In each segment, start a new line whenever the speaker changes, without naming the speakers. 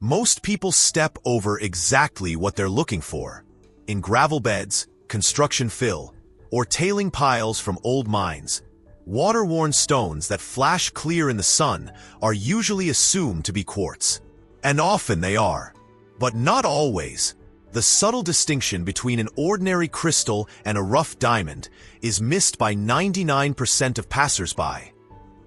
Most people step over exactly what they're looking for. In gravel beds, construction fill, or tailing piles from old mines, water-worn stones that flash clear in the sun are usually assumed to be quartz. And often they are. But not always. The subtle distinction between an ordinary crystal and a rough diamond is missed by 99% of passersby.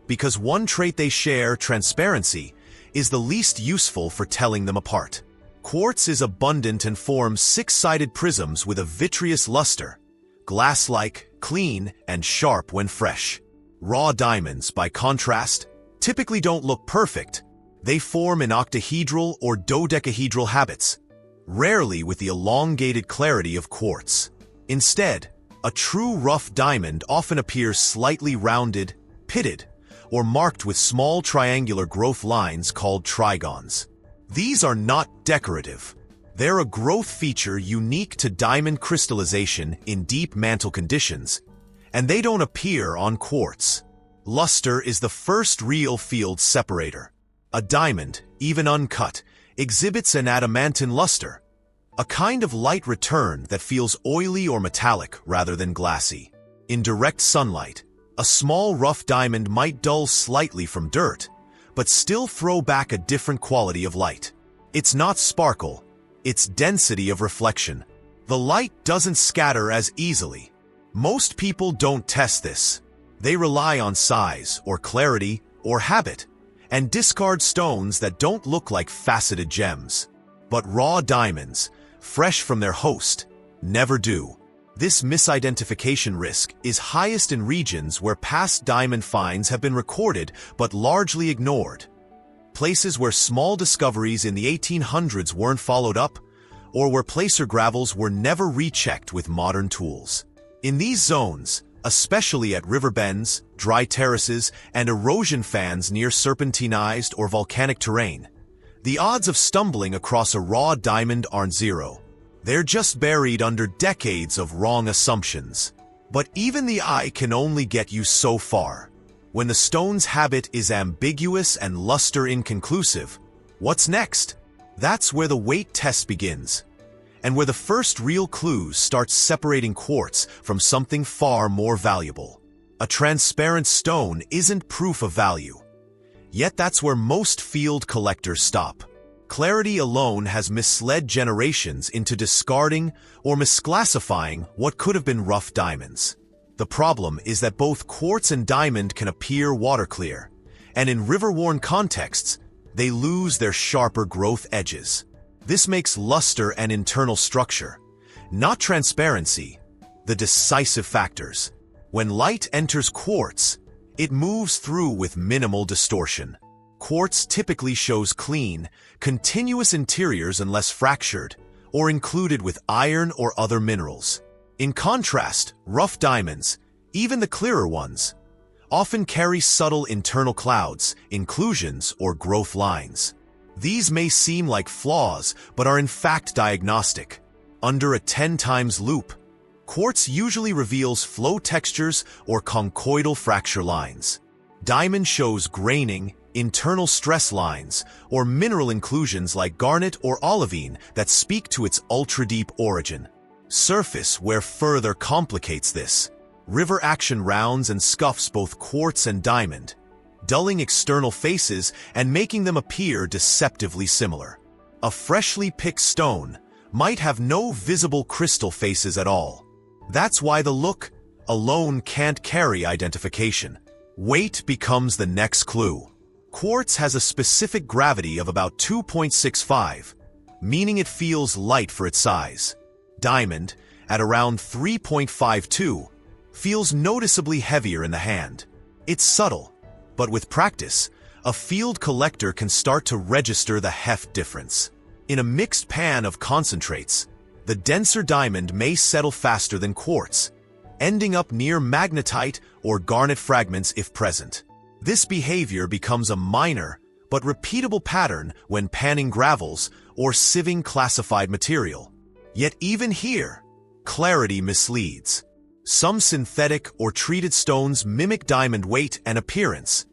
Because one trait they share, transparency, is the least useful for telling them apart. Quartz is abundant and forms six-sided prisms with a vitreous luster, glass-like, clean, and sharp when fresh. Raw diamonds, by contrast, typically don't look perfect. They form in octahedral or dodecahedral habits, rarely with the elongated clarity of quartz. Instead, a true rough diamond often appears slightly rounded, pitted, or marked with small triangular growth lines called trigons. These are not decorative. They're a growth feature unique to diamond crystallization in deep mantle conditions, and they don't appear on quartz. Luster is the first real field separator. A diamond, even uncut, exhibits an adamantine luster, a kind of light return that feels oily or metallic rather than glassy. In direct sunlight, a small rough diamond might dull slightly from dirt, but still throw back a different quality of light. It's not sparkle, it's density of reflection. The light doesn't scatter as easily. Most people don't test this. They rely on size, or clarity, or habit, and discard stones that don't look like faceted gems. But raw diamonds, fresh from their host, never do. This misidentification risk is highest in regions where past diamond finds have been recorded but largely ignored. Places where small discoveries in the 1800s weren't followed up, or where placer gravels were never rechecked with modern tools. In these zones, especially at river bends, dry terraces, and erosion fans near serpentinized or volcanic terrain, the odds of stumbling across a raw diamond aren't zero. They're just buried under decades of wrong assumptions. But even the eye can only get you so far. When the stone's habit is ambiguous and luster inconclusive, what's next? That's where the weight test begins, and where the first real clues start separating quartz from something far more valuable. A transparent stone isn't proof of value. Yet that's where most field collectors stop. Clarity alone has misled generations into discarding or misclassifying what could have been rough diamonds. The problem is that both quartz and diamond can appear water-clear, and in river-worn contexts, they lose their sharper growth edges. This makes luster and internal structure, not transparency, the decisive factors. When light enters quartz, it moves through with minimal distortion. Quartz typically shows clean, continuous interiors unless fractured or included with iron or other minerals. In contrast, rough diamonds, even the clearer ones, often carry subtle internal clouds, inclusions, or growth lines. These may seem like flaws, but are in fact diagnostic. Under a 10 times loop, quartz usually reveals flow textures or conchoidal fracture lines. Diamond shows graining, internal stress lines, or mineral inclusions like garnet or olivine that speak to its ultra-deep origin. Surface wear further complicates this. River action rounds and scuffs both quartz and diamond, dulling external faces and making them appear deceptively similar. A freshly picked stone might have no visible crystal faces at all. That's why the look alone can't carry identification. Weight becomes the next clue. Quartz has a specific gravity of about 2.65, meaning it feels light for its size. Diamond, at around 3.52, feels noticeably heavier in the hand. It's subtle, but with practice, a field collector can start to register the heft difference. In a mixed pan of concentrates, the denser diamond may settle faster than quartz, ending up near magnetite or garnet fragments if present. This behavior becomes a minor but repeatable pattern when panning gravels or sieving classified material. Yet even here, clarity misleads. Some synthetic or treated stones mimic diamond weight and appearance,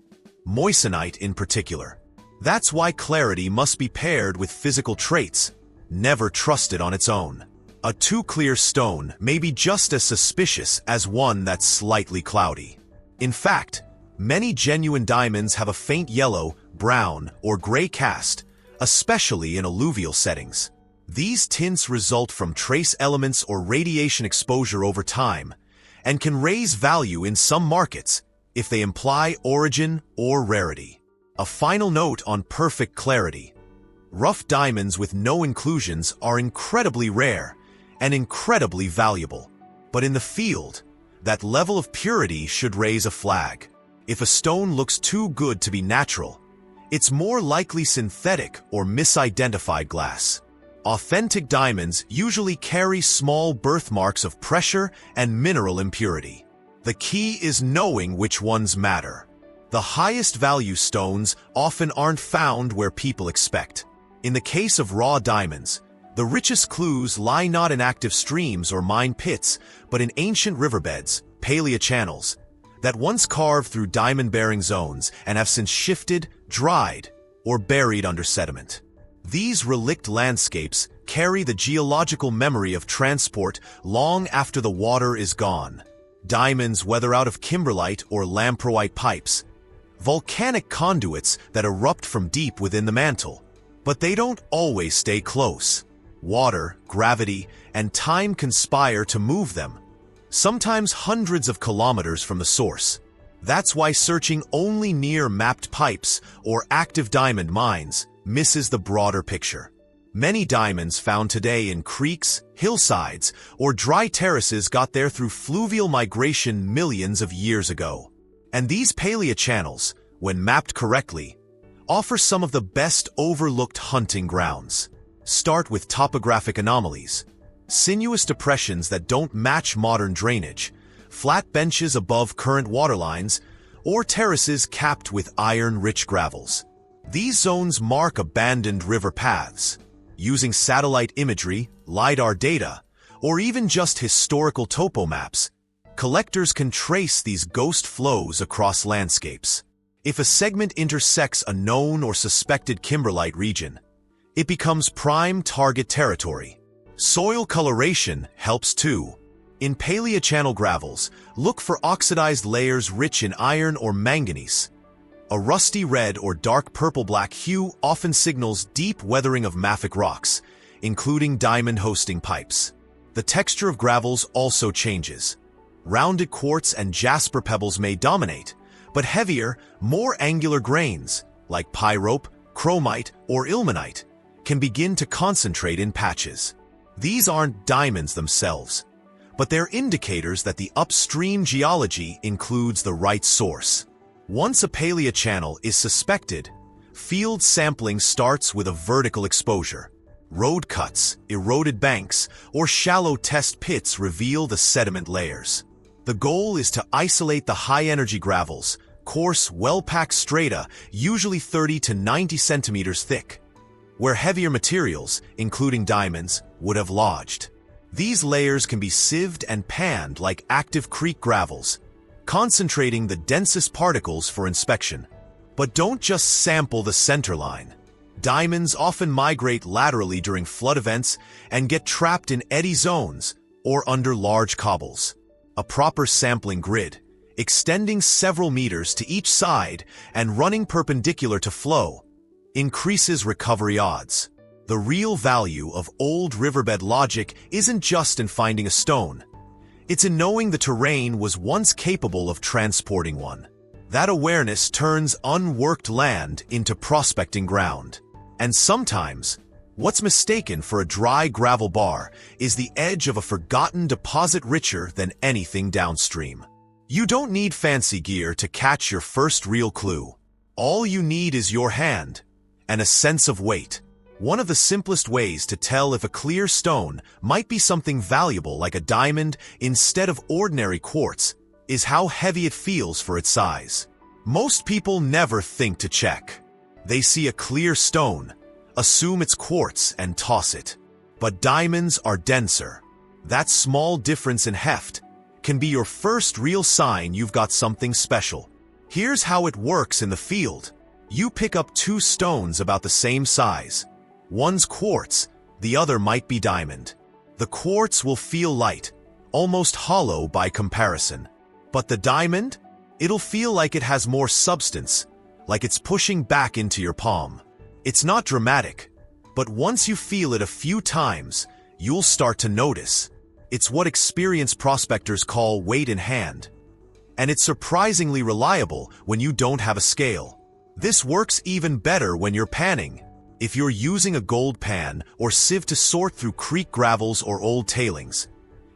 moissanite in particular. That's why clarity must be paired with physical traits, never trusted on its own. A too clear stone may be just as suspicious as one that's slightly cloudy. In fact, many genuine diamonds have a faint yellow, brown, or gray cast, especially in alluvial settings. These tints result from trace elements or radiation exposure over time, and can raise value in some markets if they imply origin or rarity. A final note on perfect clarity. Rough diamonds with no inclusions are incredibly rare and incredibly valuable. But in the field, that level of purity should raise a flag. If a stone looks too good to be natural, it's more likely synthetic or misidentified glass. Authentic diamonds usually carry small birthmarks of pressure and mineral impurity. The key is knowing which ones matter. The highest value stones often aren't found where people expect. In the case of raw diamonds, the richest clues lie not in active streams or mine pits, but in ancient riverbeds, paleochannels, that once carved through diamond-bearing zones and have since shifted, dried, or buried under sediment. These relict landscapes carry the geological memory of transport long after the water is gone. Diamonds, whether out of kimberlite or lamproite pipes, volcanic conduits that erupt from deep within the mantle. But they don't always stay close. Water, gravity, and time conspire to move them, sometimes hundreds of kilometers from the source. That's why searching only near mapped pipes or active diamond mines misses the broader picture. Many diamonds found today in creeks, hillsides, or dry terraces got there through fluvial migration millions of years ago. And these paleochannels, when mapped correctly, offer some of the best overlooked hunting grounds. Start with topographic anomalies, sinuous depressions that don't match modern drainage, flat benches above current waterlines, or terraces capped with iron-rich gravels. These zones mark abandoned river paths. Using satellite imagery, LiDAR data, or even just historical topo maps, collectors can trace these ghost flows across landscapes. If a segment intersects a known or suspected kimberlite region, it becomes prime target territory. Soil coloration helps too. In paleochannel gravels, look for oxidized layers rich in iron or manganese. A rusty red or dark purple-black hue often signals deep weathering of mafic rocks, including diamond-hosting pipes. The texture of gravels also changes. Rounded quartz and jasper pebbles may dominate, but heavier, more angular grains, like pyrope, chromite, or ilmenite, can begin to concentrate in patches. These aren't diamonds themselves, but they're indicators that the upstream geology includes the right source. Once a paleochannel is suspected, field sampling starts with a vertical exposure. Road cuts, eroded banks, or shallow test pits reveal the sediment layers. The goal is to isolate the high-energy gravels, coarse, well-packed strata, usually 30 to 90 centimeters thick, where heavier materials, including diamonds, would have lodged. These layers can be sieved and panned like active creek gravels, concentrating the densest particles for inspection. But don't just sample the center line. Diamonds often migrate laterally during flood events and get trapped in eddy zones or under large cobbles. A proper sampling grid, extending several meters to each side and running perpendicular to flow, increases recovery odds. The real value of old riverbed logic isn't just in finding a stone. It's in knowing the terrain was once capable of transporting one. That awareness turns unworked land into prospecting ground. And sometimes, what's mistaken for a dry gravel bar is the edge of a forgotten deposit richer than anything downstream. You don't need fancy gear to catch your first real clue. All you need is your hand and a sense of weight. One of the simplest ways to tell if a clear stone might be something valuable like a diamond instead of ordinary quartz is how heavy it feels for its size. Most people never think to check. They see a clear stone, assume it's quartz, and toss it. But diamonds are denser. That small difference in heft can be your first real sign you've got something special. Here's how it works in the field. You pick up two stones about the same size. One's quartz, the other might be diamond. The quartz will feel light, almost hollow by comparison. But the diamond? It'll feel like it has more substance, like it's pushing back into your palm. It's not dramatic, but once you feel it a few times, you'll start to notice. It's what experienced prospectors call weight in hand. And it's surprisingly reliable when you don't have a scale. This works even better when you're panning. If you're using a gold pan or sieve to sort through creek gravels or old tailings,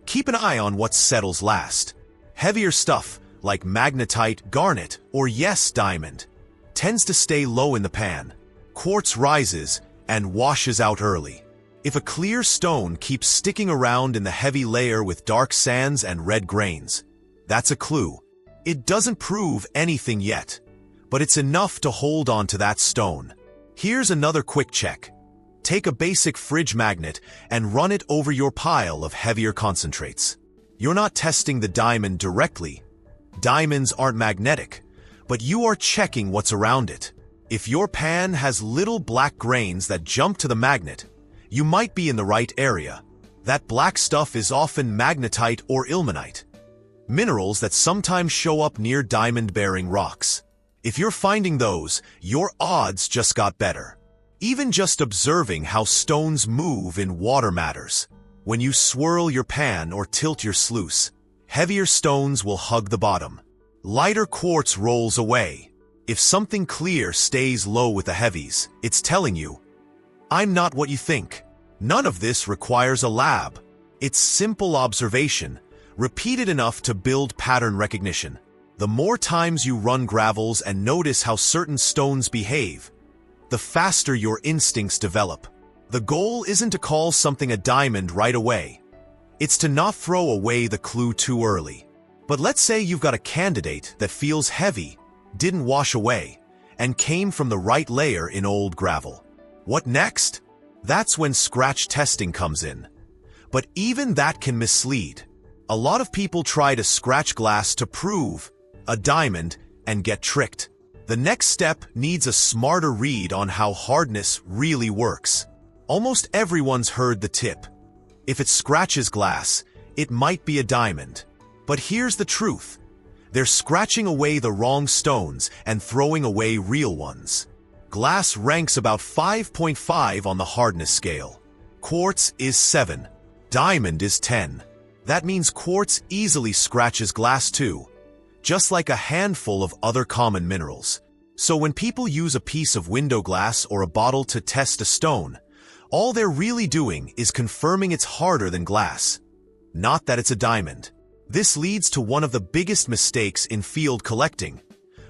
keep an eye on what settles last. Heavier stuff, like magnetite, garnet, or diamond, tends to stay low in the pan. Quartz rises and washes out early. If a clear stone keeps sticking around in the heavy layer with dark sands and red grains, that's a clue. It doesn't prove anything yet, but it's enough to hold on to that stone. Here's another quick check. Take a basic fridge magnet and run it over your pile of heavier concentrates. You're not testing the diamond directly. Diamonds aren't magnetic, but you are checking what's around it. If your pan has little black grains that jump to the magnet, you might be in the right area. That black stuff is often magnetite or ilmenite, minerals that sometimes show up near diamond-bearing rocks. If you're finding those, your odds just got better. Even just observing how stones move in water matters. When you swirl your pan or tilt your sluice, heavier stones will hug the bottom. Lighter quartz rolls away. If something clear stays low with the heavies, it's telling you, I'm not what you think. None of this requires a lab. It's simple observation, repeated enough to build pattern recognition. The more times you run gravels and notice how certain stones behave, the faster your instincts develop. The goal isn't to call something a diamond right away. It's to not throw away the clue too early. But let's say you've got a candidate that feels heavy, didn't wash away, and came from the right layer in old gravel. What next? That's when scratch testing comes in. But even that can mislead. A lot of people try to scratch glass to prove a diamond and get tricked. The next step needs a smarter read on how hardness really works. Almost everyone's heard the tip. If it scratches glass, it might be a diamond. But here's the truth. They're scratching away the wrong stones and throwing away real ones. Glass ranks about 5.5 on the hardness scale. Quartz is 7. Diamond is 10. That means quartz easily scratches glass too, just like a handful of other common minerals. So when people use a piece of window glass or a bottle to test a stone, all they're really doing is confirming it's harder than glass, not that it's a diamond. This leads to one of the biggest mistakes in field collecting,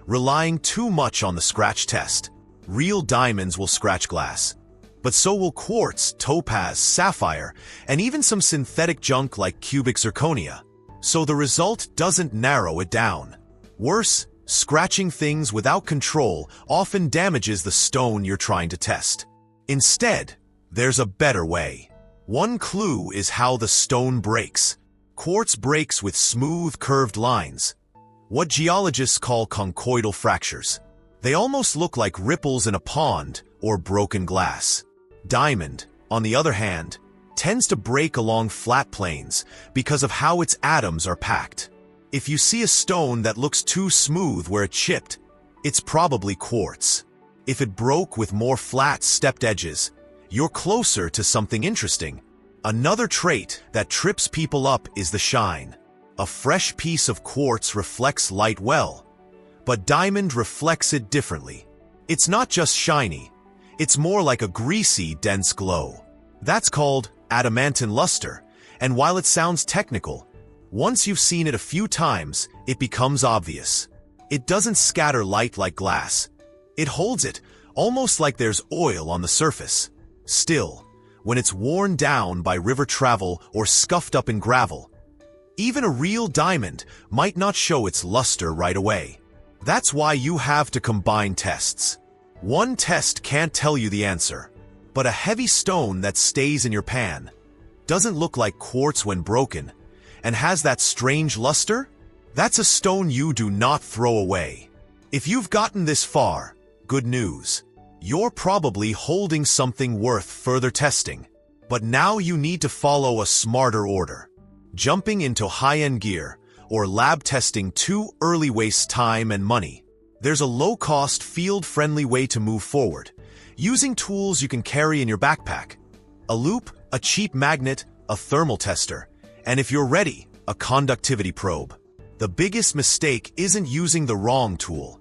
relying too much on the scratch test. Real diamonds will scratch glass, but so will quartz, topaz, sapphire, and even some synthetic junk like cubic zirconia. So the result doesn't narrow it down. Worse, scratching things without control often damages the stone you're trying to test. Instead, there's a better way. One clue is how the stone breaks. Quartz breaks with smooth, curved lines, what geologists call conchoidal fractures. They almost look like ripples in a pond or broken glass. Diamond, on the other hand, tends to break along flat planes because of how its atoms are packed. If you see a stone that looks too smooth where it chipped, it's probably quartz. If it broke with more flat, stepped edges, you're closer to something interesting. Another trait that trips people up is the shine. A fresh piece of quartz reflects light well, but diamond reflects it differently. It's not just shiny, it's more like a greasy, dense glow. That's called adamantine luster, and while it sounds technical, once you've seen it a few times, it becomes obvious. It doesn't scatter light like glass. It holds it, almost like there's oil on the surface. Still, when it's worn down by river travel or scuffed up in gravel, even a real diamond might not show its luster right away. That's why you have to combine tests. One test can't tell you the answer, but a heavy stone that stays in your pan, doesn't look like quartz when broken, and has that strange luster, that's a stone you do not throw away. If you've gotten this far, Good news. You're probably holding something worth further testing. But now you need to follow a smarter order. Jumping into high-end gear or lab testing too early wastes time and money. There's a low-cost, field-friendly way to move forward, using tools you can carry in your backpack. A loupe, a cheap magnet, a thermal tester, and if you're ready, a conductivity probe. The biggest mistake isn't using the wrong tool.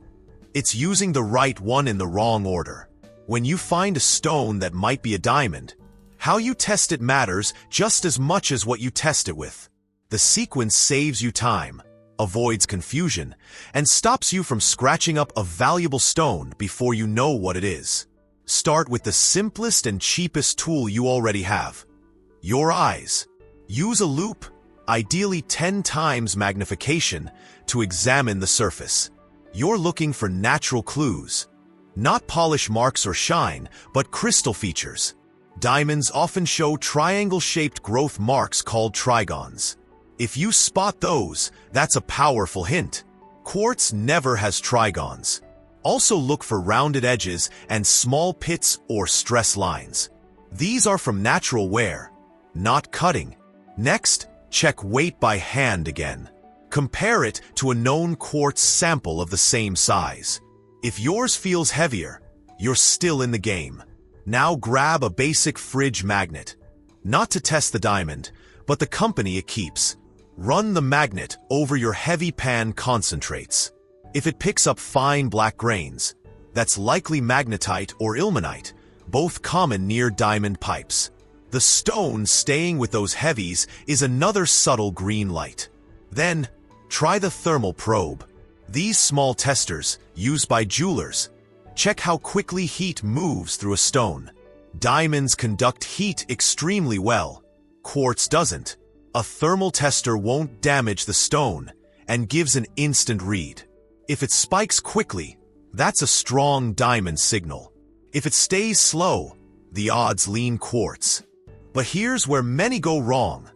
It's using the right one in the wrong order. When you find a stone that might be a diamond, how you test it matters just as much as what you test it with. The sequence saves you time, avoids confusion, and stops you from scratching up a valuable stone before you know what it is. Start with the simplest and cheapest tool you already have: your eyes. Use a loupe, ideally 10 times magnification, to examine the surface. You're looking for natural clues, not polish marks or shine, but crystal features. Diamonds often show triangle-shaped growth marks called trigons. If you spot those, that's a powerful hint. Quartz never has trigons. Also look for rounded edges and small pits or stress lines. These are from natural wear, not cutting. Next, check weight by hand again. Compare it to a known quartz sample of the same size. If yours feels heavier, you're still in the game. Now grab a basic fridge magnet. Not to test the diamond, but the company it keeps. Run the magnet over your heavy pan concentrates. If it picks up fine black grains, that's likely magnetite or ilmenite, both common near diamond pipes. The stone staying with those heavies is another subtle green light. Then, try the thermal probe. These small testers, used by jewelers, check how quickly heat moves through a stone. Diamonds conduct heat extremely well. Quartz doesn't. A thermal tester won't damage the stone and gives an instant read. If it spikes quickly, that's a strong diamond signal. If it stays slow, the odds lean quartz. But here's where many go wrong.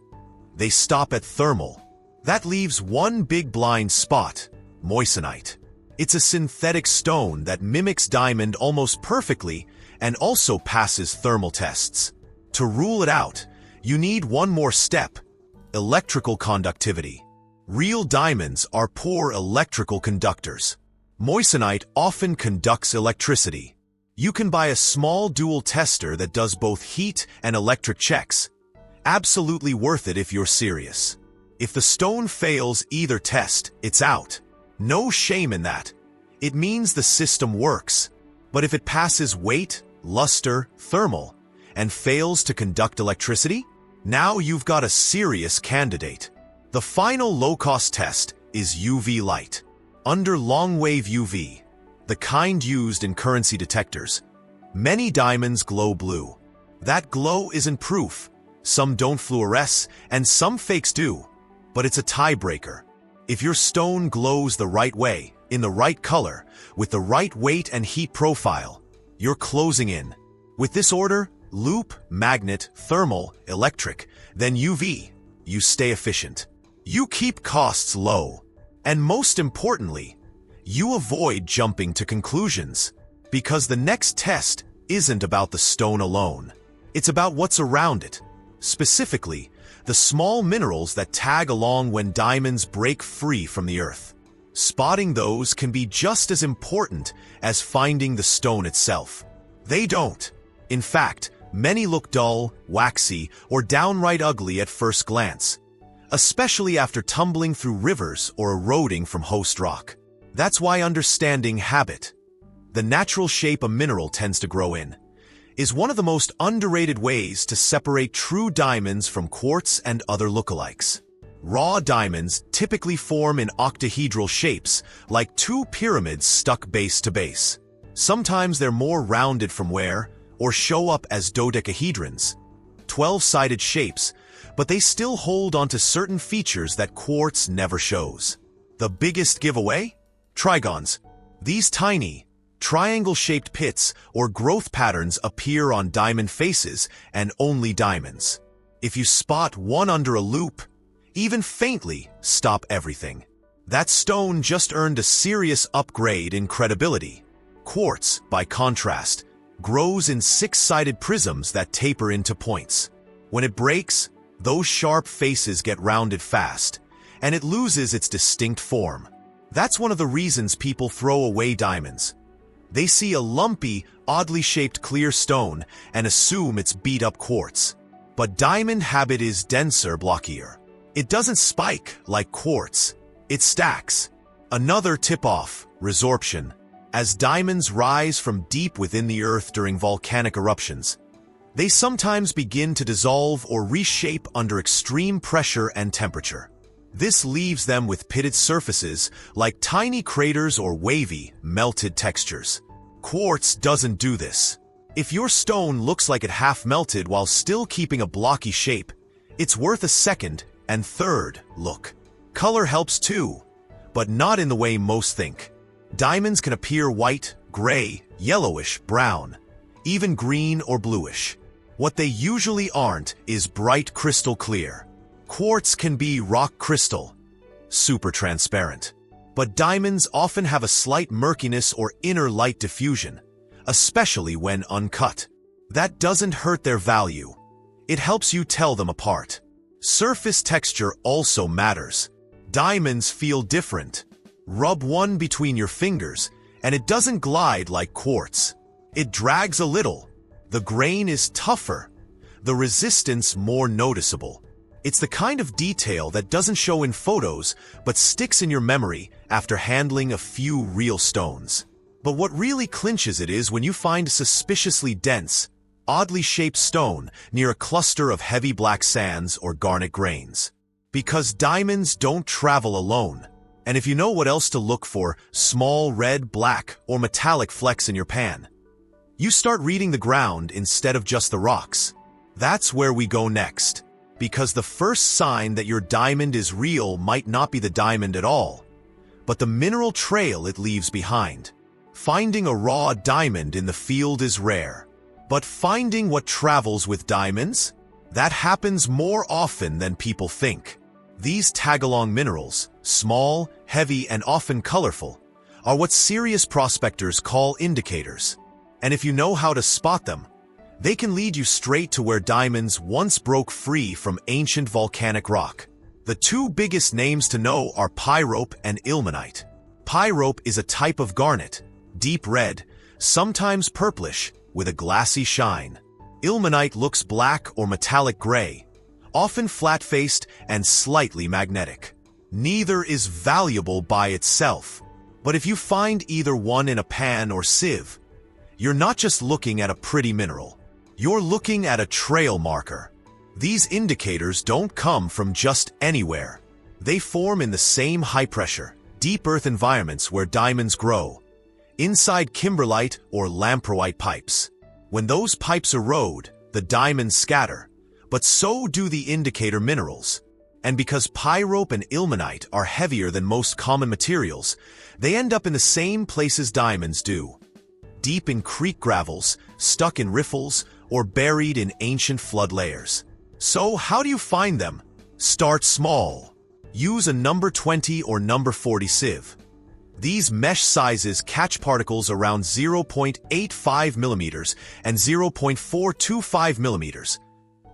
They stop at thermal. That leaves one big blind spot: moissanite. It's a synthetic stone that mimics diamond almost perfectly and also passes thermal tests. To rule it out, you need one more step: electrical conductivity. Real diamonds are poor electrical conductors. Moissanite often conducts electricity. You can buy a small dual tester that does both heat and electric checks. Absolutely worth it if you're serious. If the stone fails either test, it's out. No shame in that. It means the system works. But if it passes weight, luster, thermal, and fails to conduct electricity, now you've got a serious candidate. The final low-cost test is UV light. Under long-wave UV, the kind used in currency detectors, many diamonds glow blue. That glow isn't proof. Some don't fluoresce, and some fakes do. But it's a tiebreaker. If your stone glows the right way, in the right color, with the right weight and heat profile, you're closing in. With this order, loupe, magnet, thermal, electric, then UV, you stay efficient. You keep costs low. And most importantly, you avoid jumping to conclusions. Because the next test isn't about the stone alone. It's about what's around it. Specifically, the small minerals that tag along when diamonds break free from the earth. Spotting those can be just as important as finding the stone itself. They don't. In fact, many look dull, waxy, or downright ugly at first glance, especially after tumbling through rivers or eroding from host rock. That's why understanding habit, the natural shape a mineral tends to grow in, is one of the most underrated ways to separate true diamonds from quartz and other lookalikes. Raw diamonds typically form in octahedral shapes, like two pyramids stuck base to base. Sometimes they're more rounded from wear, or show up as dodecahedrons, 12-sided shapes, but they still hold onto certain features that quartz never shows. The biggest giveaway? Trigons. These tiny, triangle-shaped pits or growth patterns appear on diamond faces and only diamonds. If you spot one under a loupe, even faintly, stop everything. That stone just earned a serious upgrade in credibility. Quartz, by contrast, grows in six-sided prisms that taper into points. When it breaks, those sharp faces get rounded fast, and it loses its distinct form. That's one of the reasons people throw away diamonds. They see a lumpy, oddly shaped clear stone and assume it's beat-up quartz. But diamond habit is denser, blockier. It doesn't spike like quartz. It stacks. Another tip-off, resorption. As diamonds rise from deep within the earth during volcanic eruptions, they sometimes begin to dissolve or reshape under extreme pressure and temperature. This leaves them with pitted surfaces, like tiny craters or wavy, melted textures. Quartz doesn't do this. If your stone looks like it half-melted while still keeping a blocky shape, it's worth a second and third look. Color helps too, but not in the way most think. Diamonds can appear white, gray, yellowish, brown, even green or bluish. What they usually aren't is bright crystal clear. Quartz can be rock crystal, super transparent. But diamonds often have a slight murkiness or inner light diffusion, especially when uncut. That doesn't hurt their value. It helps you tell them apart. Surface texture also matters. Diamonds feel different. Rub one between your fingers, and it doesn't glide like quartz. It drags a little. The grain is tougher. The resistance more noticeable. It's the kind of detail that doesn't show in photos, but sticks in your memory after handling a few real stones. But what really clinches it is when you find a suspiciously dense, oddly shaped stone near a cluster of heavy black sands or garnet grains. Because diamonds don't travel alone. And if you know what else to look for, small red, black, or metallic flecks in your pan, you start reading the ground instead of just the rocks. That's where we go next. Because the first sign that your diamond is real might not be the diamond at all, but the mineral trail it leaves behind. Finding a raw diamond in the field is rare. But finding what travels with diamonds? That happens more often than people think. These tag-along minerals, small, heavy, and often colorful, are what serious prospectors call indicators. And if you know how to spot them, they can lead you straight to where diamonds once broke free from ancient volcanic rock. The two biggest names to know are pyrope and ilmenite. Pyrope is a type of garnet, deep red, sometimes purplish, with a glassy shine. Ilmenite looks black or metallic gray, often flat-faced and slightly magnetic. Neither is valuable by itself, but if you find either one in a pan or sieve, you're not just looking at a pretty mineral. You're looking at a trail marker. These indicators don't come from just anywhere. They form in the same high-pressure, deep earth environments where diamonds grow, inside kimberlite or lamproite pipes. When those pipes erode, the diamonds scatter, but so do the indicator minerals. And because pyrope and ilmenite are heavier than most common materials, they end up in the same places diamonds do. Deep in creek gravels, stuck in riffles, or buried in ancient flood layers. So how do you find them? Start small. Use a number 20 or number 40 sieve. These mesh sizes catch particles around 0.85 millimeters and 0.425 millimeters.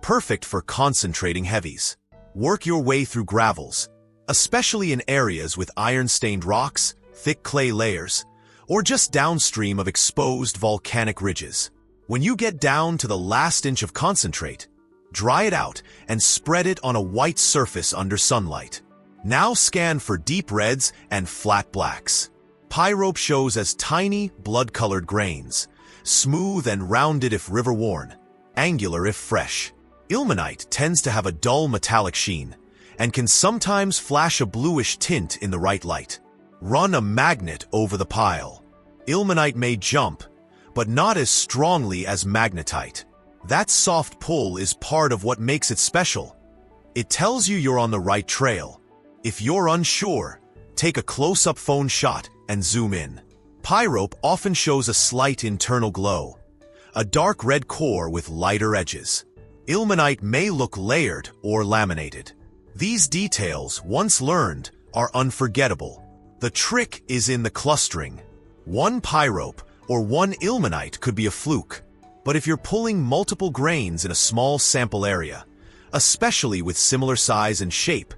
Perfect for concentrating heavies. Work your way through gravels, especially in areas with iron-stained rocks, thick clay layers, or just downstream of exposed volcanic ridges. When you get down to the last inch of concentrate, dry it out and spread it on a white surface under sunlight. Now scan for deep reds and flat blacks. Pyrope shows as tiny, blood-colored grains, smooth and rounded if river-worn, angular if fresh. Ilmenite tends to have a dull metallic sheen and can sometimes flash a bluish tint in the right light. Run a magnet over the pile. Ilmenite may jump, but not as strongly as magnetite. That soft pull is part of what makes it special. It tells you you're on the right trail. If you're unsure, take a close-up phone shot and zoom in. Pyrope often shows a slight internal glow, a dark red core with lighter edges. Ilmenite may look layered or laminated. These details, once learned, are unforgettable. The trick is in the clustering. One pyrope or one ilmenite could be a fluke. But if you're pulling multiple grains in a small sample area, especially with similar size and shape,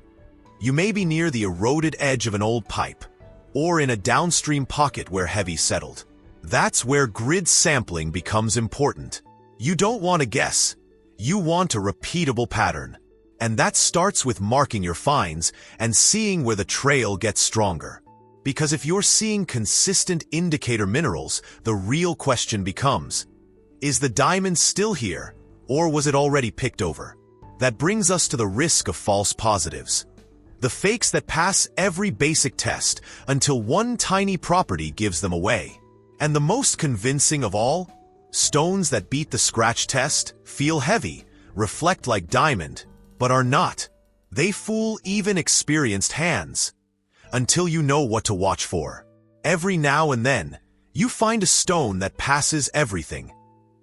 you may be near the eroded edge of an old pipe, or in a downstream pocket where heavy settled. That's where grid sampling becomes important. You don't want to guess. You want a repeatable pattern. And that starts with marking your finds and seeing where the trail gets stronger. Because if you're seeing consistent indicator minerals, the real question becomes, is the diamond still here, or was it already picked over? That brings us to the risk of false positives. The fakes that pass every basic test until one tiny property gives them away. And the most convincing of all, stones that beat the scratch test, feel heavy, reflect like diamond, but are not. They fool even experienced hands. Until you know what to watch for. Every now and then, you find a stone that passes everything.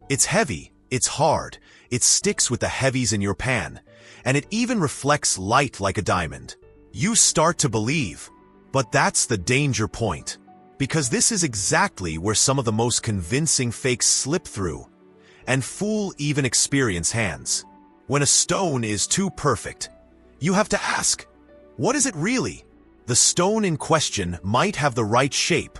It's heavy, it's hard, it sticks with the heavies in your pan, and it even reflects light like a diamond. You start to believe, but that's the danger point. Because this is exactly where some of the most convincing fakes slip through and fool even experienced hands. When a stone is too perfect, you have to ask, what is it really? The stone in question might have the right shape,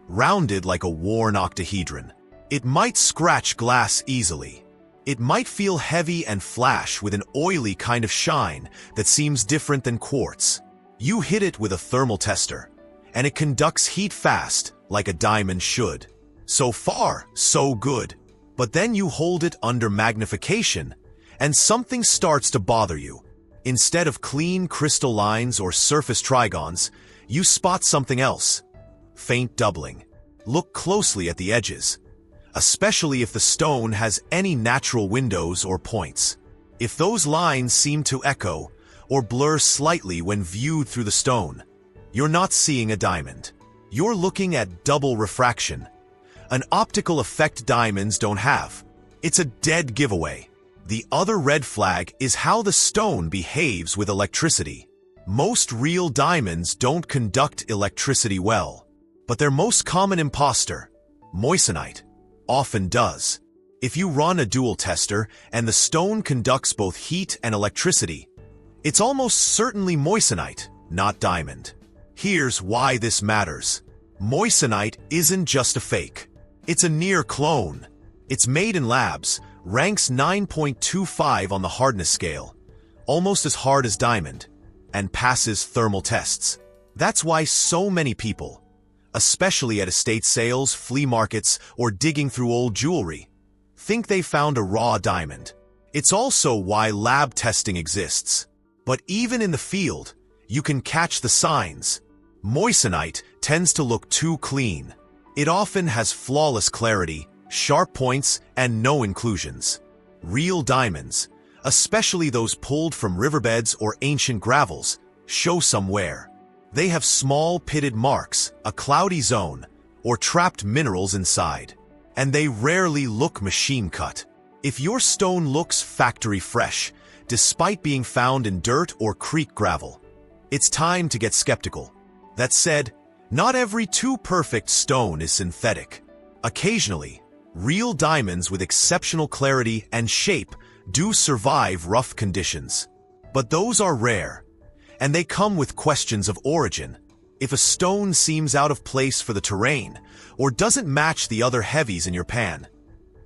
rounded like a worn octahedron. It might scratch glass easily. It might feel heavy and flash with an oily kind of shine that seems different than quartz. You hit it with a thermal tester, and it conducts heat fast like a diamond should. So far, so good. But then you hold it under magnification, and something starts to bother you. Instead of clean crystal lines or surface trigons, you spot something else. Faint doubling. Look closely at the edges, especially if the stone has any natural windows or points. If those lines seem to echo or blur slightly when viewed through the stone, you're not seeing a diamond. You're looking at double refraction, an optical effect diamonds don't have. It's a dead giveaway. The other red flag is how the stone behaves with electricity. Most real diamonds don't conduct electricity well, but their most common imposter, moissanite, often does. If you run a dual tester and the stone conducts both heat and electricity, it's almost certainly moissanite, not diamond. Here's why this matters. Moissanite isn't just a fake. It's a near clone. It's made in labs, ranks 9.25 on the hardness scale, almost as hard as diamond, and passes thermal tests. That's why so many people, especially at estate sales, flea markets, or digging through old jewelry, think they found a raw diamond. It's also why lab testing exists. But even in the field, you can catch the signs. Moissanite tends to look too clean. It often has flawless clarity, sharp points, and no inclusions. Real diamonds, especially those pulled from riverbeds or ancient gravels, show some wear. They have small pitted marks, a cloudy zone, or trapped minerals inside. And they rarely look machine-cut. If your stone looks factory fresh, despite being found in dirt or creek gravel, it's time to get skeptical. That said, not every too perfect stone is synthetic. Occasionally, real diamonds with exceptional clarity and shape do survive rough conditions. But those are rare, and they come with questions of origin. If a stone seems out of place for the terrain, or doesn't match the other heavies in your pan,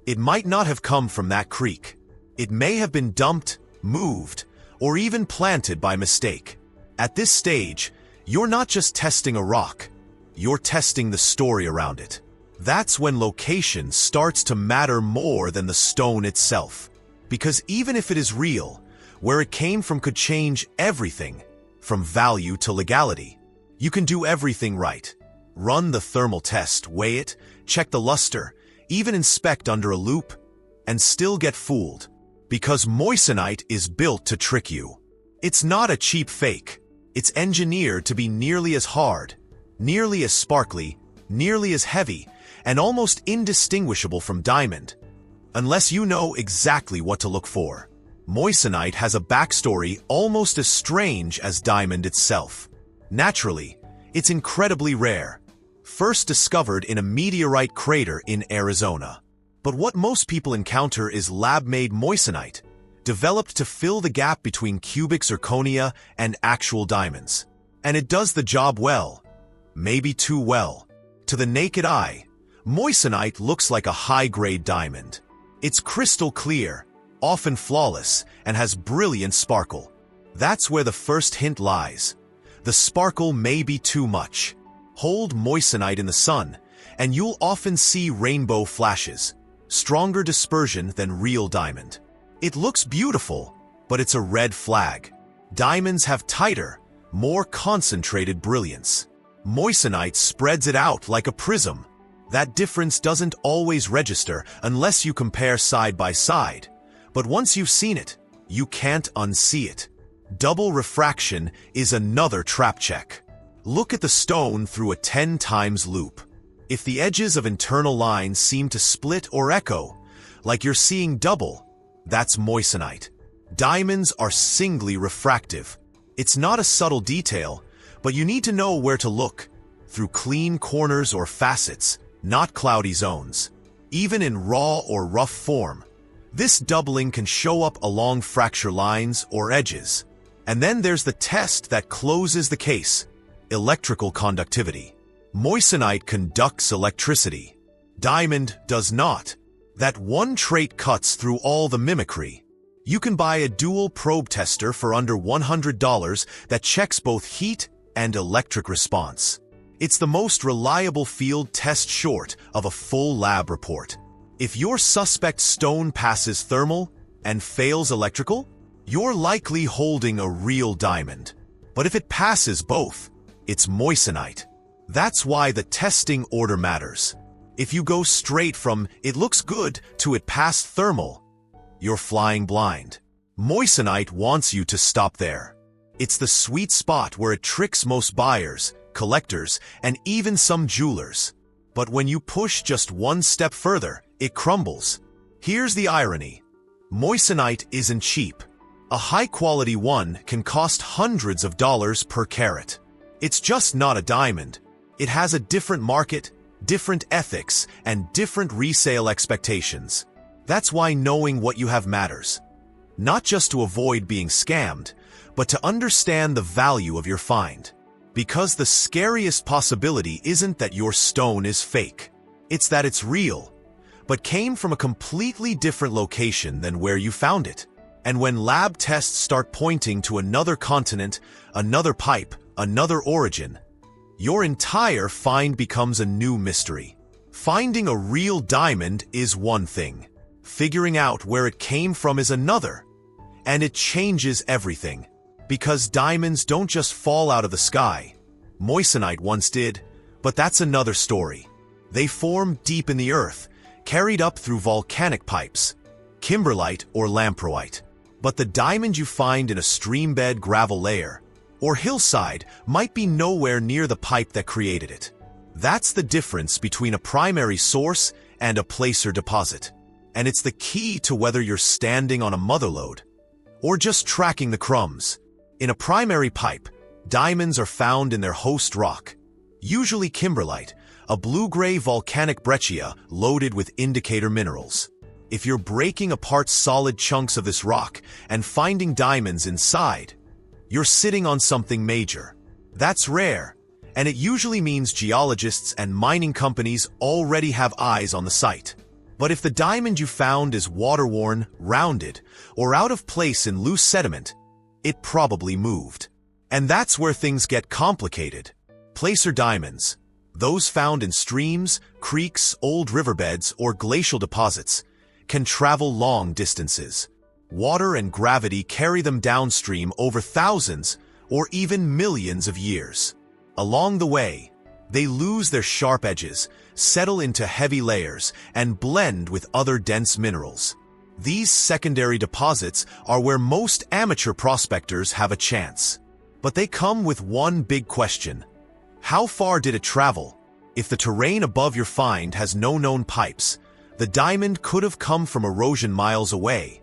it might not have come from that creek. It may have been dumped, moved, or even planted by mistake. At this stage, you're not just testing a rock, you're testing the story around it. That's when location starts to matter more than the stone itself. Because even if it is real, where it came from could change everything, from value to legality. You can do everything right. Run the thermal test, weigh it, check the luster, even inspect under a loupe, and still get fooled. Because moissanite is built to trick you. It's not a cheap fake. It's engineered to be nearly as hard, nearly as sparkly, nearly as heavy, and almost indistinguishable from diamond, unless you know exactly what to look for. Moissanite has a backstory almost as strange as diamond itself. Naturally, it's incredibly rare. first discovered in a meteorite crater in Arizona. But what most people encounter is lab-made moissanite, developed to fill the gap between cubic zirconia and actual diamonds. And it does the job well. Maybe too well. To the naked eye, moissanite looks like a high-grade diamond. It's crystal clear, often flawless, and has brilliant sparkle. That's where the first hint lies. The sparkle may be too much. Hold moissanite in the sun, and you'll often see rainbow flashes, stronger dispersion than real diamond. It looks beautiful, but it's a red flag. Diamonds have tighter, more concentrated brilliance. Moissanite spreads it out like a prism. That difference doesn't always register unless you compare side by side. But once you've seen it, you can't unsee it. Double refraction is another trap check. Look at the stone through a 10 times loop. If the edges of internal lines seem to split or echo, like you're seeing double, that's moissanite. Diamonds are singly refractive. It's not a subtle detail, but you need to know where to look, through clean corners or facets, not cloudy zones. Even in raw or rough form, this doubling can show up along fracture lines or edges. And then there's the test that closes the case: electrical conductivity. Moissanite conducts electricity. Diamond does not. That one trait cuts through all the mimicry. You can buy a dual probe tester for under $100 that checks both heat and electric response. It's the most reliable field test short of a full lab report. If your suspect stone passes thermal and fails electrical, you're likely holding a real diamond. But if it passes both, it's moissanite. That's why the testing order matters. If you go straight from "it looks good" to "it passed thermal," you're flying blind. Moissanite wants you to stop there. It's the sweet spot where it tricks most buyers, collectors, and even some jewelers. But when you push just one step further, it crumbles. Here's the irony. Moissanite isn't cheap. A high-quality one can cost hundreds of dollars per carat. It's just not a diamond. It has a different market, different ethics, and different resale expectations. That's why knowing what you have matters. Not just to avoid being scammed, but to understand the value of your find. Because the scariest possibility isn't that your stone is fake. It's that it's real, but came from a completely different location than where you found it. And when lab tests start pointing to another continent, another pipe, another origin, your entire find becomes a new mystery. Finding a real diamond is one thing. Figuring out where it came from is another. And it changes everything. Because diamonds don't just fall out of the sky. Moissanite once did, but that's another story. They form deep in the earth, carried up through volcanic pipes, kimberlite or lamproite. But the diamond you find in a streambed gravel layer or hillside might be nowhere near the pipe that created it. That's the difference between a primary source and a placer deposit. And it's the key to whether you're standing on a motherlode or just tracking the crumbs. In a primary pipe, diamonds are found in their host rock, usually kimberlite, a blue-gray volcanic breccia loaded with indicator minerals. If you're breaking apart solid chunks of this rock and finding diamonds inside, you're sitting on something major. That's rare, and it usually means geologists and mining companies already have eyes on the site. But if the diamond you found is water-worn, rounded, or out of place in loose sediment, it probably moved. And that's where things get complicated. Placer diamonds, those found in streams, creeks, old riverbeds, or glacial deposits, can travel long distances. Water and gravity carry them downstream over thousands or even millions of years. Along the way, they lose their sharp edges, settle into heavy layers, and blend with other dense minerals. These secondary deposits are where most amateur prospectors have a chance. But they come with one big question. How far did it travel? If the terrain above your find has no known pipes, the diamond could have come from erosion miles away,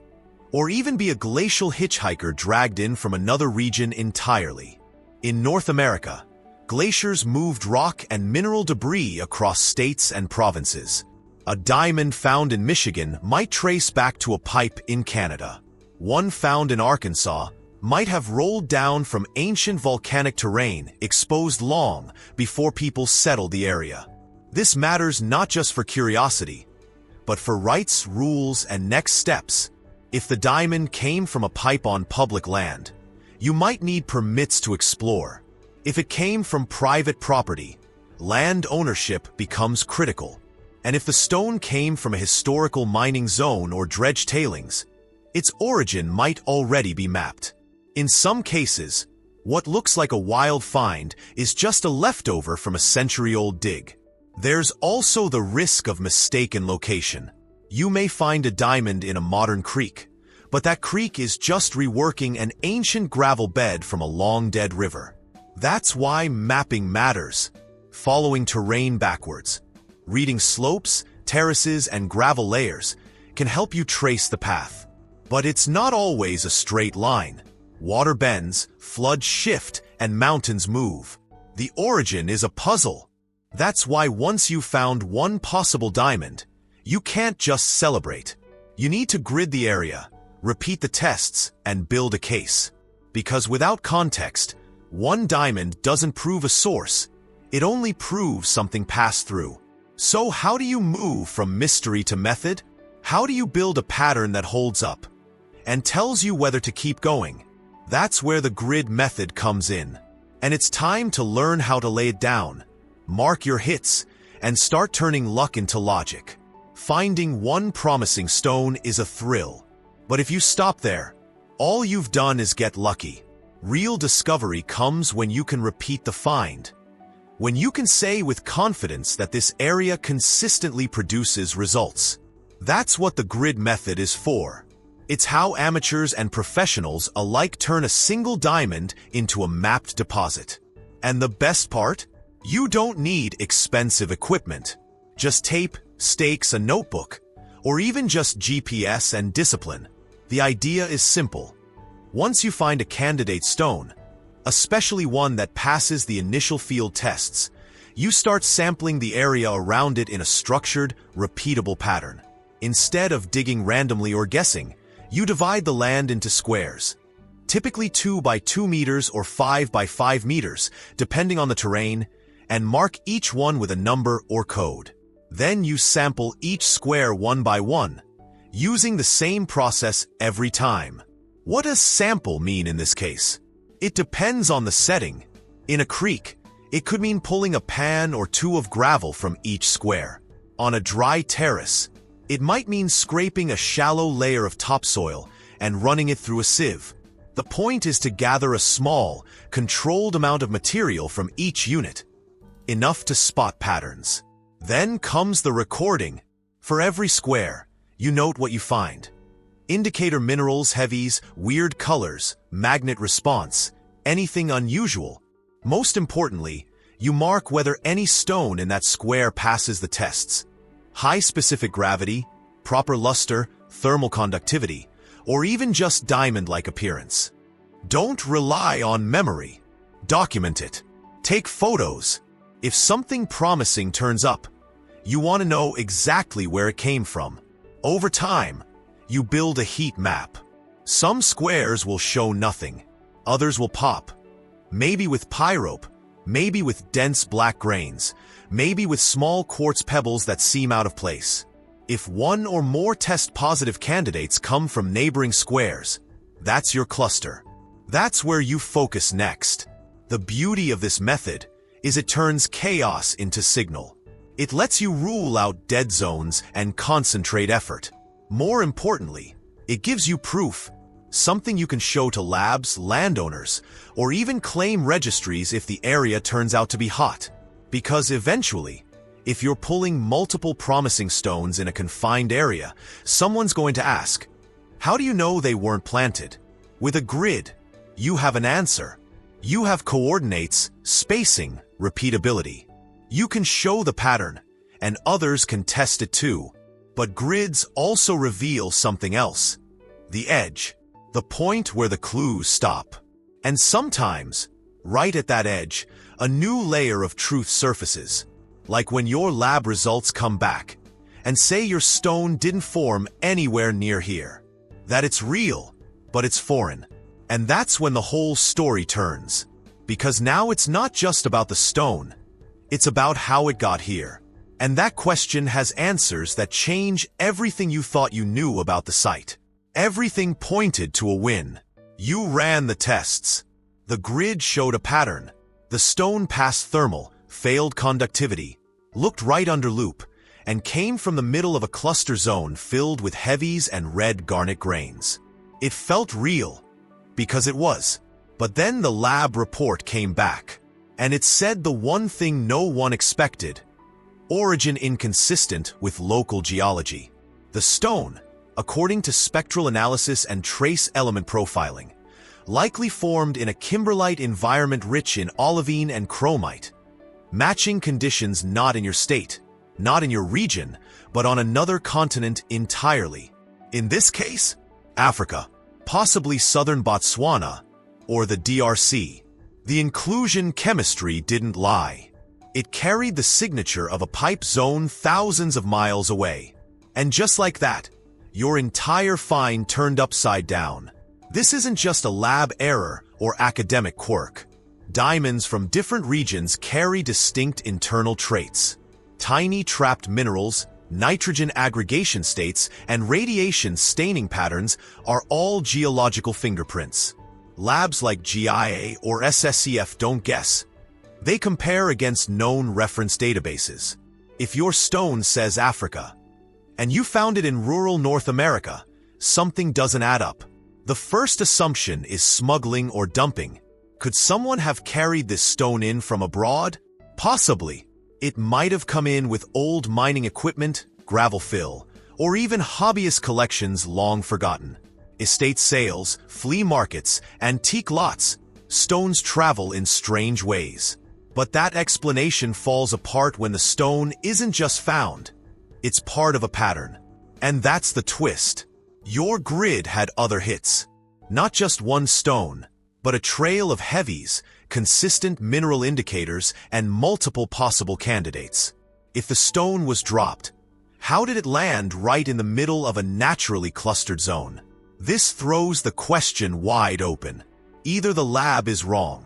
or even be a glacial hitchhiker dragged in from another region entirely. In North America, glaciers moved rock and mineral debris across states and provinces. A diamond found in Michigan might trace back to a pipe in Canada. One found in Arkansas might have rolled down from ancient volcanic terrain exposed long before people settled the area. This matters not just for curiosity, but for rights, rules, and next steps. If the diamond came from a pipe on public land, you might need permits to explore. If it came from private property, land ownership becomes critical. And if the stone came from a historical mining zone or dredge tailings, its origin might already be mapped. In some cases, what looks like a wild find is just a leftover from a century-old dig. There's also the risk of mistaken location. You may find a diamond in a modern creek, but that creek is just reworking an ancient gravel bed from a long-dead river. That's why mapping matters. Following terrain backwards, reading slopes, terraces, and gravel layers can help you trace the path. But it's not always a straight line. Water bends, floods shift, and mountains move. The origin is a puzzle. That's why once you've found one possible diamond, you can't just celebrate. You need to grid the area, repeat the tests, and build a case. Because without context, one diamond doesn't prove a source. It only proves something passed through. So how do you move from mystery to method? How do you build a pattern that holds up and tells you whether to keep going? That's where the grid method comes in. And it's time to learn how to lay it down, mark your hits, and start turning luck into logic. Finding one promising stone is a thrill. But if you stop there, all you've done is get lucky. Real discovery comes when you can repeat the find. When you can say with confidence that this area consistently produces results. That's what the grid method is for. It's how amateurs and professionals alike turn a single diamond into a mapped deposit. And the best part? You don't need expensive equipment. Just tape, stakes, a notebook, or even just GPS and discipline. The idea is simple. Once you find a candidate stone, especially one that passes the initial field tests, you start sampling the area around it in a structured, repeatable pattern. Instead of digging randomly or guessing, you divide the land into squares, typically 2 by 2 meters or 5 by 5 meters, depending on the terrain, and mark each one with a number or code. Then you sample each square one by one, using the same process every time. What does sample mean in this case? It depends on the setting. In a creek, it could mean pulling a pan or two of gravel from each square. On a dry terrace, it might mean scraping a shallow layer of topsoil and running it through a sieve. The point is to gather a small, controlled amount of material from each unit, enough to spot patterns. Then comes the recording. For every square, you note what you find. Indicator minerals, heavies, weird colors, magnet response, anything unusual. Most importantly, you mark whether any stone in that square passes the tests. High specific gravity, proper luster, thermal conductivity, or even just diamond-like appearance. Don't rely on memory. Document it. Take photos. If something promising turns up, you want to know exactly where it came from. Over time, you build a heat map. Some squares will show nothing. Others will pop. Maybe with pyrope, maybe with dense black grains, maybe with small quartz pebbles that seem out of place. If one or more test-positive candidates come from neighboring squares, that's your cluster. That's where you focus next. The beauty of this method is it turns chaos into signal. It lets you rule out dead zones and concentrate effort. More importantly, it gives you proof, something you can show to labs, landowners, or even claim registries if the area turns out to be hot. Because eventually, if you're pulling multiple promising stones in a confined area, someone's going to ask, how do you know they weren't planted? With a grid, you have an answer. You have coordinates, spacing, repeatability. You can show the pattern, and others can test it too. But grids also reveal something else. The edge. The point where the clues stop. And sometimes, Right at that edge, a new layer of truth surfaces. Like when your lab results come back and say your stone didn't form anywhere near here. That it's real, but it's foreign. And that's when the whole story turns. Because now it's not just about the stone, it's about how it got here. And that question has answers that change everything you thought you knew about the site. Everything pointed to a win. You ran the tests. The grid showed a pattern. The stone passed thermal, failed conductivity, looked right under loop, and came from the middle of a cluster zone filled with heavies and red garnet grains. It felt real, because it was. But then the lab report came back, and it said the one thing no one expected: origin inconsistent with local geology. The stone, according to spectral analysis and trace element profiling, likely formed in a kimberlite environment rich in olivine and chromite, matching conditions not in your state, not in your region, but on another continent entirely. In this case, Africa, possibly southern Botswana, or the DRC. The inclusion chemistry didn't lie. It carried the signature of a pipe zone thousands of miles away. And just like that, your entire find turned upside down. This isn't just a lab error or academic quirk. Diamonds from different regions carry distinct internal traits. Tiny trapped minerals, nitrogen aggregation states, and radiation staining patterns are all geological fingerprints. Labs like GIA or SSCF don't guess. They compare against known reference databases. If your stone says Africa, and you found it in rural North America, something doesn't add up. The first assumption is smuggling or dumping. Could someone have carried this stone in from abroad? Possibly. It might have come in with old mining equipment, gravel fill, or even hobbyist collections long forgotten. Estate sales, flea markets, antique lots. Stones travel in strange ways. But that explanation falls apart when the stone isn't just found. It's part of a pattern. And that's the twist. Your grid had other hits. Not just one stone, but a trail of heavies, consistent mineral indicators, and multiple possible candidates. If the stone was dropped, how did it land right in the middle of a naturally clustered zone? This throws the question wide open. Either the lab is wrong,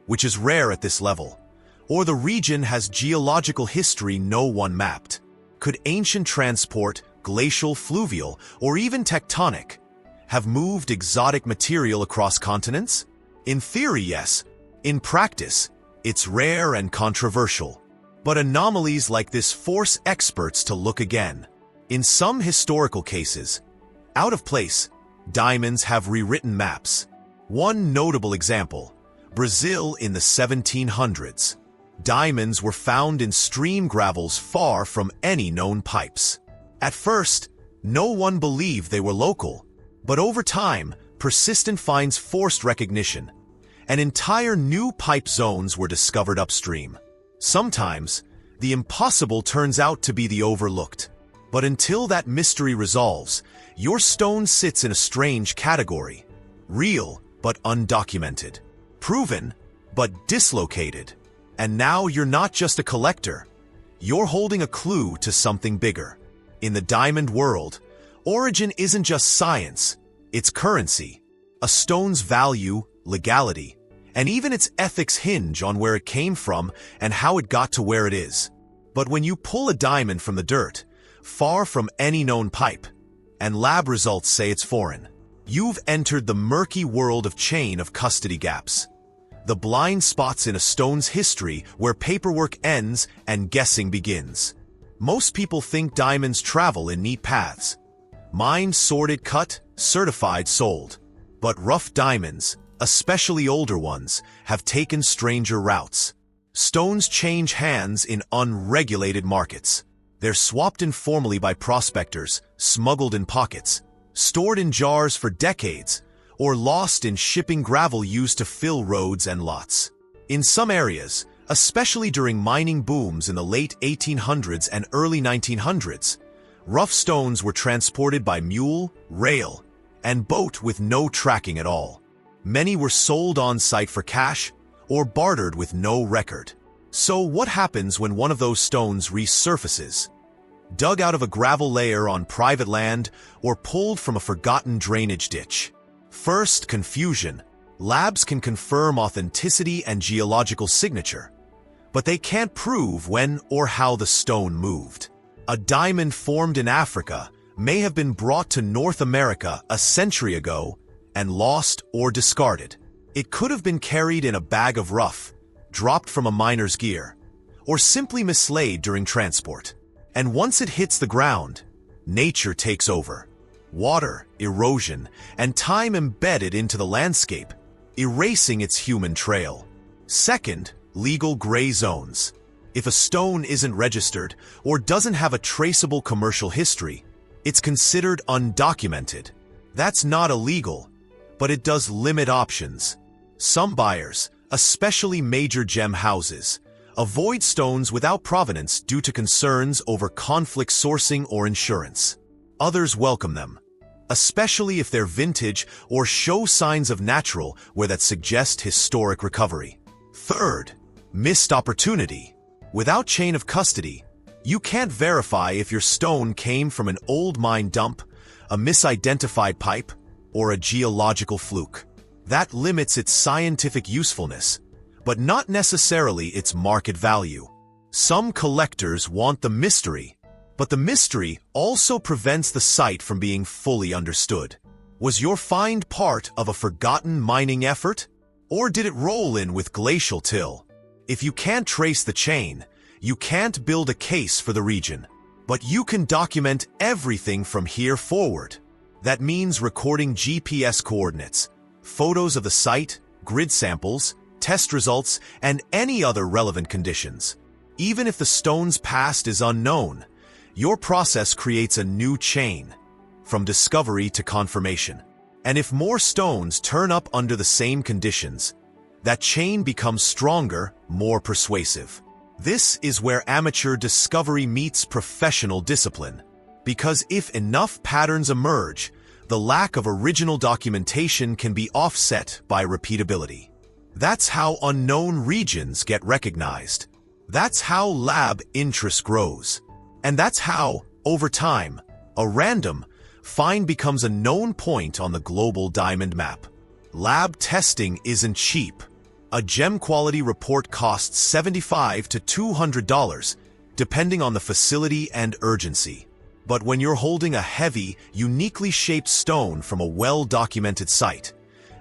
which is rare at this level, or the region has geological history no one mapped. Could ancient transport, glacial, fluvial, or even tectonic, have moved exotic material across continents? In theory, yes. In practice, it's rare and controversial. But anomalies like this force experts to look again. In some historical cases, out of place, diamonds have rewritten maps. One notable example, Brazil in the 1700s. Diamonds were found in stream gravels far from any known pipes. At first, no one believed they were local, but over time, persistent finds forced recognition, and entire new pipe zones were discovered upstream. Sometimes, the impossible turns out to be the overlooked. But until that mystery resolves, your stone sits in a strange category. Real, but undocumented. Proven, but dislocated. And now you're not just a collector. You're holding a clue to something bigger. In the diamond world, origin isn't just science, it's currency. A stone's value, legality, and even its ethics hinge on where it came from and how it got to where it is. But when you pull a diamond from the dirt, far from any known pipe, and lab results say it's foreign, you've entered the murky world of chain of custody gaps. The blind spots in a stone's history where paperwork ends and guessing begins. Most people think diamonds travel in neat paths. Mined, sorted, cut, certified, sold. But rough diamonds, especially older ones, have taken stranger routes. Stones change hands in unregulated markets. They're swapped informally by prospectors, smuggled in pockets, stored in jars for decades, or lost in shipping gravel used to fill roads and lots. In some areas, especially during mining booms in the late 1800s and early 1900s, rough stones were transported by mule, rail, and boat with no tracking at all. Many were sold on site for cash, or bartered with no record. So what happens when one of those stones resurfaces? Dug out of a gravel layer on private land or pulled from a forgotten drainage ditch? First, confusion. Labs can confirm authenticity and geological signature, but they can't prove when or how the stone moved. A diamond formed in Africa may have been brought to North America a century ago and lost or discarded. It could have been carried in a bag of rough, dropped from a miner's gear, or simply mislaid during transport. And once it hits the ground, nature takes over. Water, erosion, and time embed it into the landscape, erasing its human trail. Second, legal gray zones. If a stone isn't registered or doesn't have a traceable commercial history, it's considered undocumented. That's not illegal, but it does limit options. Some buyers, especially major gem houses, avoid stones without provenance due to concerns over conflict sourcing or insurance. Others welcome them, especially if they're vintage or show signs of natural where that suggest historic recovery. Third, missed opportunity. Without chain of custody, you can't verify if your stone came from an old mine dump, a misidentified pipe, or a geological fluke. That limits its scientific usefulness, but not necessarily its market value. Some collectors want the mystery, but the mystery also prevents the site from being fully understood. Was your find part of a forgotten mining effort? Or did it roll in with glacial till? If you can't trace the chain, you can't build a case for the region. But you can document everything from here forward. That means recording GPS coordinates, photos of the site, grid samples, test results, and any other relevant conditions. Even if the stone's past is unknown, your process creates a new chain, from discovery to confirmation. And if more stones turn up under the same conditions, that chain becomes stronger, more persuasive. This is where amateur discovery meets professional discipline. Because if enough patterns emerge, the lack of original documentation can be offset by repeatability. That's how unknown regions get recognized. That's how lab interest grows. And that's how, over time, a random find becomes a known point on the global diamond map. Lab testing isn't cheap. A gem quality report costs $75 to $200, depending on the facility and urgency. But when you're holding a heavy, uniquely shaped stone from a well-documented site,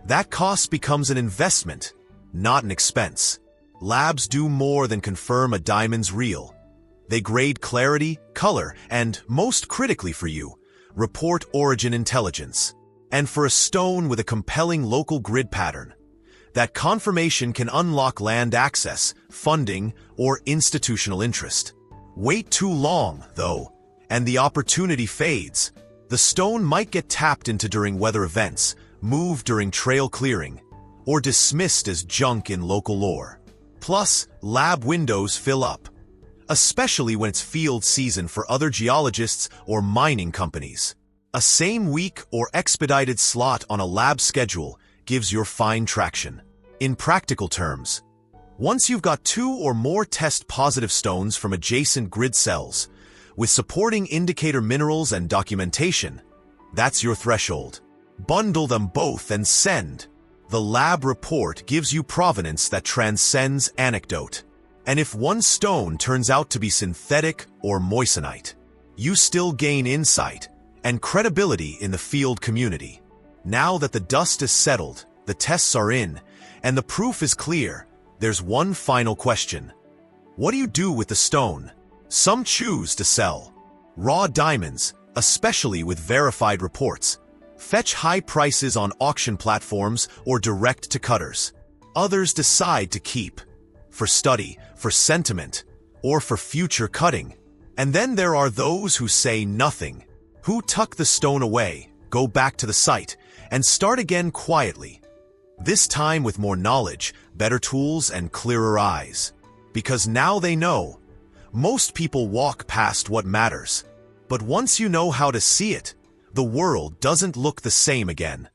that cost becomes an investment, not an expense. Labs do more than confirm a diamond's real. They grade clarity, color, and, most critically for you, report origin intelligence. And for a stone with a compelling local grid pattern, that confirmation can unlock land access, funding, or institutional interest. Wait too long, though, and the opportunity fades. The stone might get tapped into during weather events, moved during trail clearing, or dismissed as junk in local lore. Plus, lab windows fill up, especially when it's field season for other geologists or mining companies. A same-week or expedited slot on a lab schedule gives your find traction. In practical terms, once you've got 2 or more test-positive stones from adjacent grid cells, with supporting indicator minerals and documentation, that's your threshold. Bundle them both and send. The lab report gives you provenance that transcends anecdote. And if one stone turns out to be synthetic or moissanite, you still gain insight and credibility in the field community. Now that the dust is settled, the tests are in, and the proof is clear, there's one final question. What do you do with the stone? Some choose to sell. Raw diamonds, especially with verified reports, fetch high prices on auction platforms or direct to cutters. Others decide to keep, for study, for sentiment, or for future cutting. And then there are those who say nothing, who tuck the stone away, go back to the site, and start again quietly. This time with more knowledge, better tools, and clearer eyes. Because now they know. Most people walk past what matters. But once you know how to see it, the world doesn't look the same again.